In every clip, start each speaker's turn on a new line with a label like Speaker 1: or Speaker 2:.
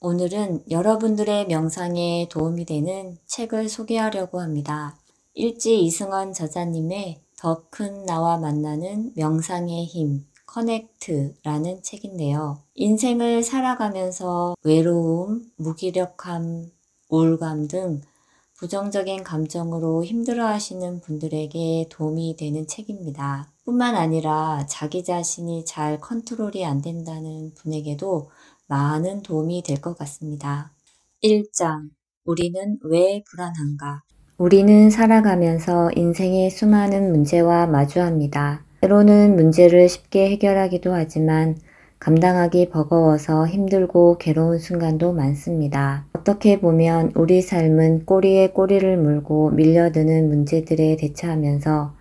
Speaker 1: 오늘은 여러분들의 명상에 도움이 되는 책을 소개하려고 합니다. 일지 이승원 저자님의 더 큰 나와 만나는 명상의 힘, 커넥트라는 책인데요. 인생을 살아가면서 외로움, 무기력함, 우울감 등 부정적인 감정으로 힘들어하시는 분들에게 도움이 되는 책입니다. 뿐만 아니라 자기 자신이 잘 컨트롤이 안 된다는 분에게도 많은 도움이 될 것 같습니다. 1장. 우리는 왜 불안한가? 우리는 살아가면서 인생의 수많은 문제와 마주합니다. 때로는 문제를 쉽게 해결하기도 하지만 감당하기 버거워서 힘들고 괴로운 순간도 많습니다. 어떻게 보면 우리 삶은 꼬리에 꼬리를 물고 밀려드는 문제들에 대처하면서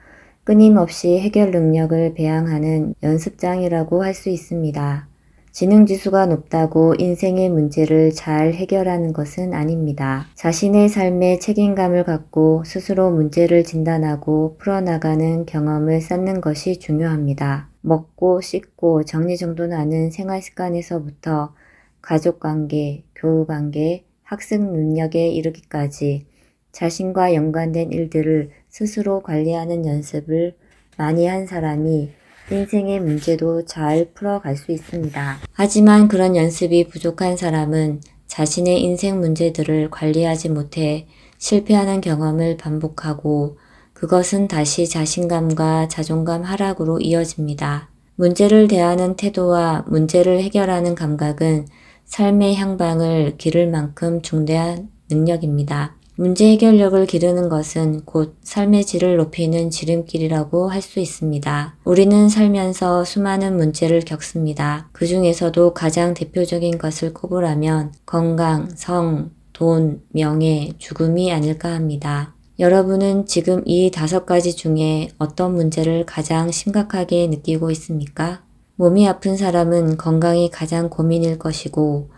Speaker 1: 끊임없이 해결 능력을 배양하는 연습장이라고 할 수 있습니다. 지능지수가 높다고 인생의 문제를 잘 해결하는 것은 아닙니다. 자신의 삶에 책임감을 갖고 스스로 문제를 진단하고 풀어나가는 경험을 쌓는 것이 중요합니다. 먹고 씻고 정리정돈하는 생활습관에서부터 가족관계, 교우관계, 학습 능력에 이르기까지 자신과 연관된 일들을 스스로 관리하는 연습을 많이 한 사람이 인생의 문제도 잘 풀어갈 수 있습니다. 하지만 그런 연습이 부족한 사람은 자신의 인생 문제들을 관리하지 못해 실패하는 경험을 반복하고 그것은 다시 자신감과 자존감 하락으로 이어집니다. 문제를 대하는 태도와 문제를 해결하는 감각은 삶의 향방을 기를 만큼 중대한 능력입니다. 문제 해결력을 기르는 것은 곧 삶의 질을 높이는 지름길이라고 할 수 있습니다. 우리는 살면서 수많은 문제를 겪습니다. 그 중에서도 가장 대표적인 것을 꼽으라면 건강, 성, 돈, 명예, 죽음이 아닐까 합니다. 여러분은 지금 이 5가지 중에 어떤 문제를 가장 심각하게 느끼고 있습니까? 몸이 아픈 사람은 건강이 가장 고민일 것이고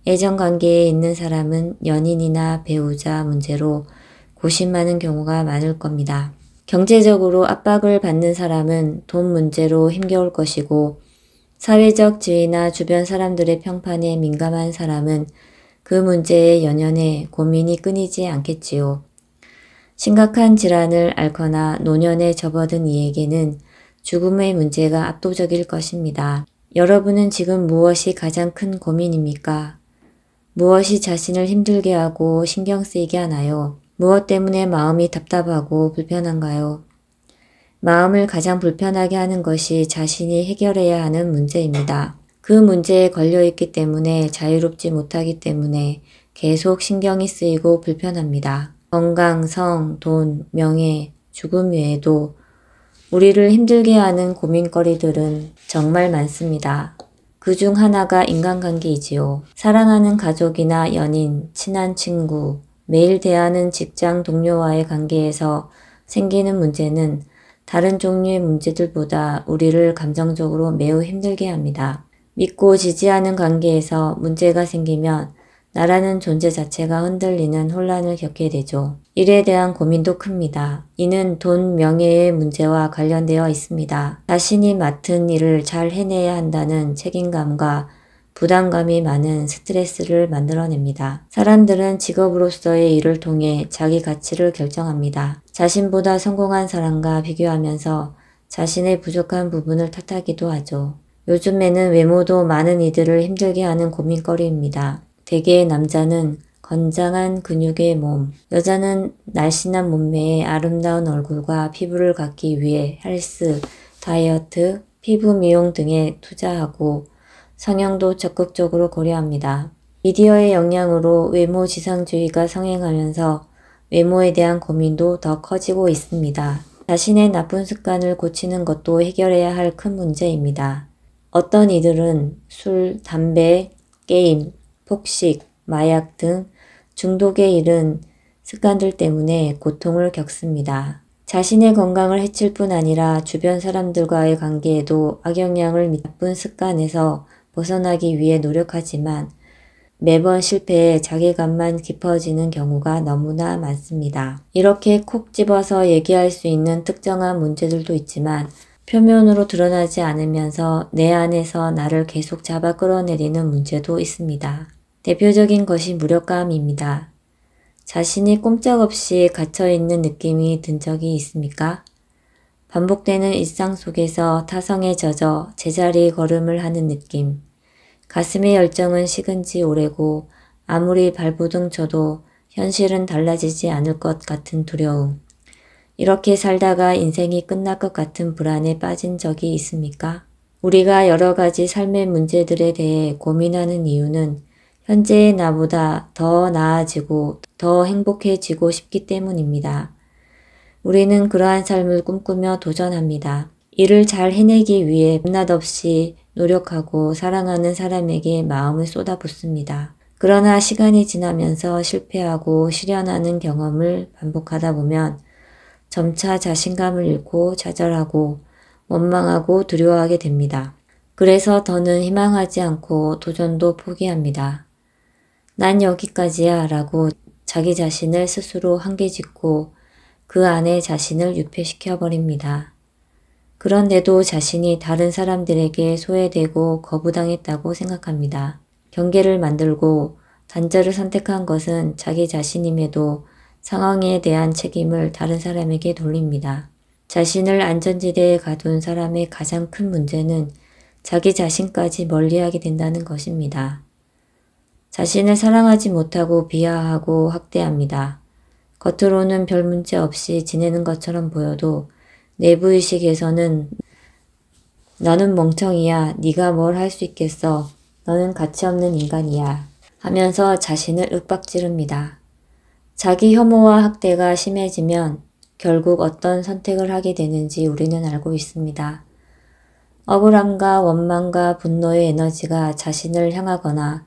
Speaker 1: 애정관계에 있는 사람은 연인이나 배우자 문제로 고심하는 경우가 많을 겁니다. 경제적으로 압박을 받는 사람은 돈 문제로 힘겨울 것이고 사회적 지위나 주변 사람들의 평판에 민감한 사람은 그 문제에 연연해 고민이 끊이지 않겠지요. 심각한 질환을 앓거나 노년에 접어든 이에게는 죽음의 문제가 압도적일 것입니다. 여러분은 지금 무엇이 가장 큰 고민입니까? 무엇이 자신을 힘들게 하고 신경 쓰이게 하나요? 무엇 때문에 마음이 답답하고 불편한가요? 마음을 가장 불편하게 하는 것이 자신이 해결해야 하는 문제입니다. 그 문제에 걸려있기 때문에 자유롭지 못하기 때문에 계속 신경이 쓰이고 불편합니다. 건강, 성, 돈, 명예, 죽음 외에도 우리를 힘들게 하는 고민거리들은 정말 많습니다. 그 중 하나가 인간관계이지요. 사랑하는 가족이나 연인, 친한 친구, 매일 대하는 직장 동료와의 관계에서 생기는 문제는 다른 종류의 문제들보다 우리를 감정적으로 매우 힘들게 합니다. 믿고 지지하는 관계에서 문제가 생기면 나라는 존재 자체가 흔들리는 혼란을 겪게 되죠. 일에 대한 고민도 큽니다. 이는 돈, 명예의 문제와 관련되어 있습니다. 자신이 맡은 일을 잘 해내야 한다는 책임감과 부담감이 많은 스트레스를 만들어냅니다. 사람들은 직업으로서의 일을 통해 자기 가치를 결정합니다. 자신보다 성공한 사람과 비교하면서 자신의 부족한 부분을 탓하기도 하죠. 요즘에는 외모도 많은 이들을 힘들게 하는 고민거리입니다. 대개 남자는 건장한 근육의 몸, 여자는 날씬한 몸매에 아름다운 얼굴과 피부를 갖기 위해 헬스, 다이어트, 피부 미용 등에 투자하고 성형도 적극적으로 고려합니다. 미디어의 영향으로 외모 지상주의가 성행하면서 외모에 대한 고민도 더 커지고 있습니다. 자신의 나쁜 습관을 고치는 것도 해결해야 할 큰 문제입니다. 어떤 이들은 술, 담배, 게임, 폭식, 마약 등 중독에 이른 습관들 때문에 고통을 겪습니다. 자신의 건강을 해칠 뿐 아니라 주변 사람들과의 관계에도 악영향을 미치는 나쁜 습관에서 벗어나기 위해 노력하지만 매번 실패해 자괴감만 깊어지는 경우가 너무나 많습니다. 이렇게 콕 집어서 얘기할 수 있는 특정한 문제들도 있지만 표면으로 드러나지 않으면서 내 안에서 나를 계속 잡아 끌어내리는 문제도 있습니다. 대표적인 것이 무력감입니다. 자신이 꼼짝없이 갇혀있는 느낌이 든 적이 있습니까? 반복되는 일상 속에서 타성에 젖어 제자리 걸음을 하는 느낌. 가슴의 열정은 식은 지 오래고 아무리 발버둥 쳐도 현실은 달라지지 않을 것 같은 두려움. 이렇게 살다가 인생이 끝날 것 같은 불안에 빠진 적이 있습니까? 우리가 여러 가지 삶의 문제들에 대해 고민하는 이유는 현재의 나보다 더 나아지고 더 행복해지고 싶기 때문입니다. 우리는 그러한 삶을 꿈꾸며 도전합니다. 이를 잘 해내기 위해 밤낮 없이 노력하고 사랑하는 사람에게 마음을 쏟아붓습니다. 그러나 시간이 지나면서 실패하고 실현하는 경험을 반복하다 보면 점차 자신감을 잃고 좌절하고 원망하고 두려워하게 됩니다. 그래서 더는 희망하지 않고 도전도 포기합니다. 난 여기까지야 라고 자기 자신을 스스로 한계 짓고 그 안에 자신을 유폐시켜 버립니다. 그런데도 자신이 다른 사람들에게 소외되고 거부당했다고 생각합니다. 경계를 만들고 단절을 선택한 것은 자기 자신임에도 상황에 대한 책임을 다른 사람에게 돌립니다. 자신을 안전지대에 가둔 사람의 가장 큰 문제는 자기 자신까지 멀리하게 된다는 것입니다. 자신을 사랑하지 못하고 비하하고 학대합니다. 겉으로는 별 문제 없이 지내는 것처럼 보여도 내부의식에서는 너는 멍청이야, 네가 뭘 할 수 있겠어, 너는 가치없는 인간이야 하면서 자신을 윽박지릅니다. 자기 혐오와 학대가 심해지면 결국 어떤 선택을 하게 되는지 우리는 알고 있습니다. 억울함과 원망과 분노의 에너지가 자신을 향하거나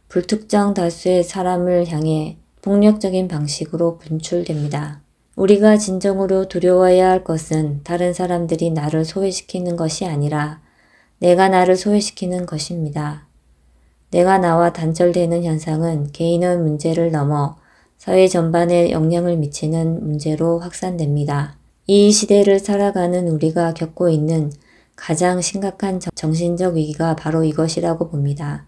Speaker 1: 불특정 다수의 사람을 향해 폭력적인 방식으로 분출됩니다. 우리가 진정으로 두려워해야 할 것은 다른 사람들이 나를 소외시키는 것이 아니라 내가 나를 소외시키는 것입니다. 내가 나와 단절되는 현상은 개인의 문제를 넘어 사회 전반에 영향을 미치는 문제로 확산됩니다. 이 시대를 살아가는 우리가 겪고 있는 가장 심각한 정신적 위기가 바로 이것이라고 봅니다.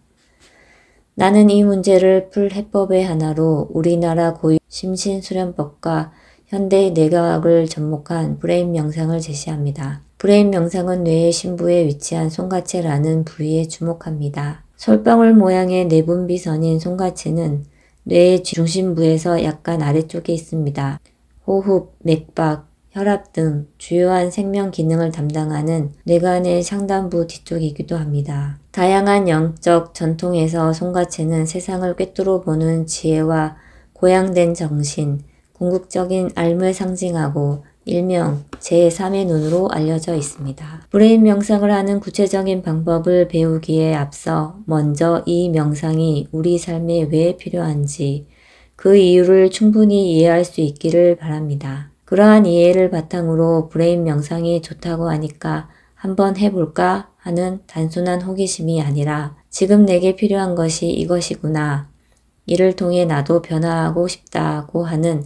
Speaker 1: 나는 이 문제를 풀 해법의 하나로 우리나라 고유 심신수련법과 현대 뇌과학을 접목한 브레인 명상을 제시합니다. 브레인 명상은 뇌의 심부에 위치한 송가체라는 부위에 주목합니다. 솔방울 모양의 내분비선인 송가체는 뇌의 중심부에서 약간 아래쪽에 있습니다. 호흡, 맥박, 혈압 등 주요한 생명 기능을 담당하는 뇌관의 상단부 뒤쪽이기도 합니다. 다양한 영적 전통에서 송가체는 세상을 꿰뚫어 보는 지혜와 고양된 정신, 궁극적인 삶을 상징하고 일명 제3의 눈으로 알려져 있습니다. 브레인 명상을 하는 구체적인 방법을 배우기에 앞서 먼저 이 명상이 우리 삶에 왜 필요한지 그 이유를 충분히 이해할 수 있기를 바랍니다. 그러한 이해를 바탕으로 브레인 명상이 좋다고 하니까 한번 해볼까 하는 단순한 호기심이 아니라 지금 내게 필요한 것이 이것이구나. 이를 통해 나도 변화하고 싶다고 하는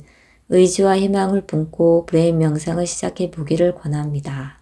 Speaker 1: 의지와 희망을 품고 브레인 명상을 시작해 보기를 권합니다.